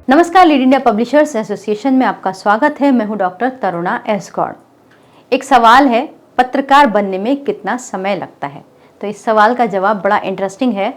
नमस्कार, lead India publishers association में आपका स्वागत है। मैं हूं डॉक्टर तरुणा एस गौड़। एक सवाल है, पत्रकार बनने में कितना समय लगता है? तो इस सवाल का जवाब बड़ा इंटरेस्टिंग है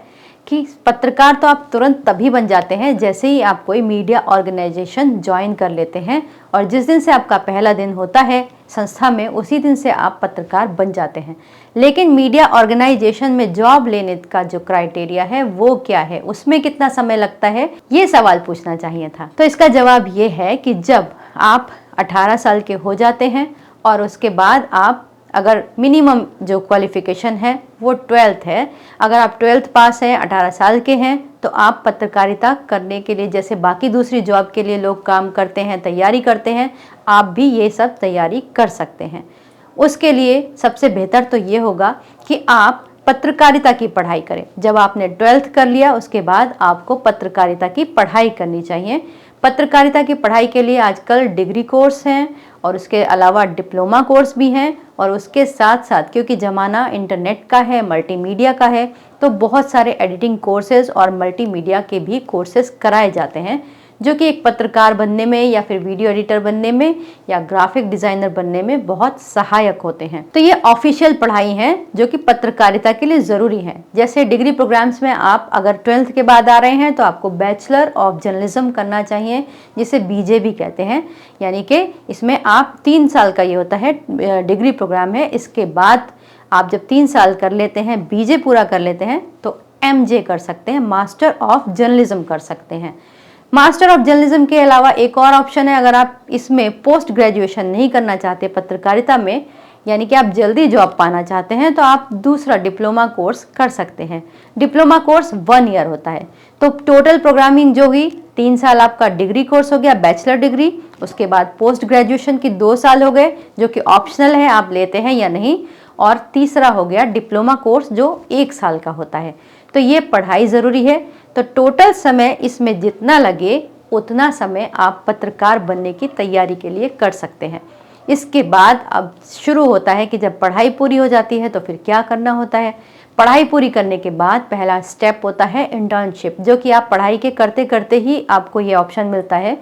कि पत्रकार तो आप तुरंत तभी बन जाते हैं जैसे ही आप कोई मीडिया ऑर्गेनाइजेशन ज्वाइन कर लेते हैं, और जिस दिन से आपका पहला दिन होता है संस्था में उसी दिन से आप पत्रकार बन जाते हैं। लेकिन मीडिया ऑर्गेनाइजेशन में जॉब लेने का जो क्राइटेरिया है वो क्या है, उसमें कितना समय लगता है, ये सवाल पूछना चाहिए था। तो इसका जवाब ये है कि जब आप 18 साल के हो जाते हैं और उसके बाद आप अगर मिनिमम जो क्वालिफिकेशन है वो 12th है, अगर आप 12th पास हैं, 18 साल के हैं, तो आप पत्रकारिता करने के लिए जैसे बाकी दूसरी जॉब के लिए लोग काम करते हैं, तैयारी करते हैं, आप भी ये सब तैयारी कर सकते हैं। उसके लिए सबसे बेहतर तो ये होगा कि आप पत्रकारिता की पढ़ाई करें। जब आपने 12th कर लिया उसके बाद आपको पत्रकारिता की पढ़ाई करनी चाहिए। पत्रकारिता की पढ़ाई के लिए आजकल डिग्री कोर्स हैं और उसके अलावा डिप्लोमा कोर्स भी हैं, और उसके साथ साथ क्योंकि ज़माना इंटरनेट का है, मल्टीमीडिया का है, तो बहुत सारे एडिटिंग कोर्सेज और मल्टीमीडिया के भी कोर्सेज कराए जाते हैं जो कि एक पत्रकार बनने में या फिर वीडियो एडिटर बनने में या ग्राफिक डिज़ाइनर बनने में बहुत सहायक होते हैं। तो ये ऑफिशियल पढ़ाई हैं जो कि पत्रकारिता के लिए ज़रूरी है। जैसे डिग्री प्रोग्राम्स में आप अगर 12th के बाद आ रहे हैं तो आपको बैचलर ऑफ जर्नलिज्म करना चाहिए, जिसे बीजे भी कहते हैं। यानी कि इसमें आप 3 साल का ये होता है डिग्री प्रोग्राम है। इसके बाद आप जब 3 साल कर लेते हैं, बीजे पूरा कर लेते हैं, तो एमजे कर सकते हैं, मास्टर ऑफ जर्नलिज्म कर सकते हैं। मास्टर ऑफ जर्नलिज्म के अलावा एक और ऑप्शन है, अगर आप इसमें पोस्ट ग्रेजुएशन नहीं करना चाहते पत्रकारिता में, यानी कि आप जल्दी जॉब पाना चाहते हैं, तो आप दूसरा डिप्लोमा कोर्स कर सकते हैं। डिप्लोमा कोर्स 1 ईयर होता है। तो टोटल प्रोग्रामिंग जो हुई 3 साल आपका डिग्री कोर्स हो गया, बैचलर डिग्री। उसके बाद पोस्ट ग्रेजुएशन की 2 साल हो गए जो कि ऑप्शनल है, आप लेते हैं या नहीं। और तीसरा हो गया डिप्लोमा कोर्स जो 1 साल का होता है। तो ये पढ़ाई ज़रूरी है। तो टोटल समय इसमें जितना लगे उतना समय आप पत्रकार बनने की तैयारी के लिए कर सकते हैं। इसके बाद अब शुरू होता है कि जब पढ़ाई पूरी हो जाती है तो फिर क्या करना होता है। पढ़ाई पूरी करने के बाद पहला स्टेप होता है इंटर्नशिप, जो कि आप पढ़ाई के करते करते ही आपको ये ऑप्शन मिलता है।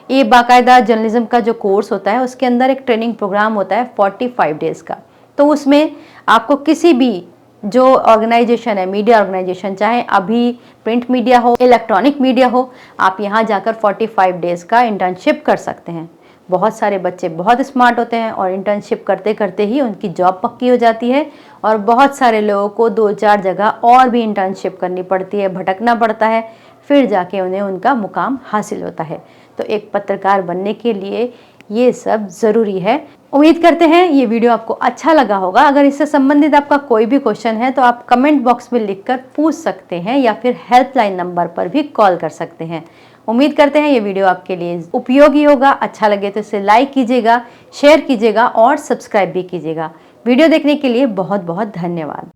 ये बाकायदा जर्नलिज्म का जो कोर्स होता है उसके अंदर एक ट्रेनिंग प्रोग्राम होता है 45 डेज़ का। तो उसमें आपको किसी भी जो ऑर्गेनाइजेशन है, मीडिया ऑर्गेनाइजेशन, चाहे अभी प्रिंट मीडिया हो, इलेक्ट्रॉनिक मीडिया हो, आप यहाँ जाकर 45 डेज़ का इंटर्नशिप कर सकते हैं। बहुत सारे बच्चे बहुत स्मार्ट होते हैं और इंटर्नशिप करते करते ही उनकी जॉब पक्की हो जाती है, और बहुत सारे लोगों को 2-4 जगह और भी इंटर्नशिप करनी पड़ती है, भटकना पड़ता है, फिर जाके उन्हें उनका मुकाम हासिल होता है। तो एक पत्रकार बनने के लिए ये सब ज़रूरी है। उम्मीद करते हैं ये वीडियो आपको अच्छा लगा होगा। अगर इससे संबंधित आपका कोई भी क्वेश्चन है तो आप कमेंट बॉक्स में लिखकर पूछ सकते हैं या फिर हेल्पलाइन नंबर पर भी कॉल कर सकते हैं। उम्मीद करते हैं ये वीडियो आपके लिए उपयोगी होगा। अच्छा लगे तो इसे लाइक कीजिएगा, शेयर कीजिएगा और सब्सक्राइब भी कीजिएगा। वीडियो देखने के लिए बहुत बहुत धन्यवाद।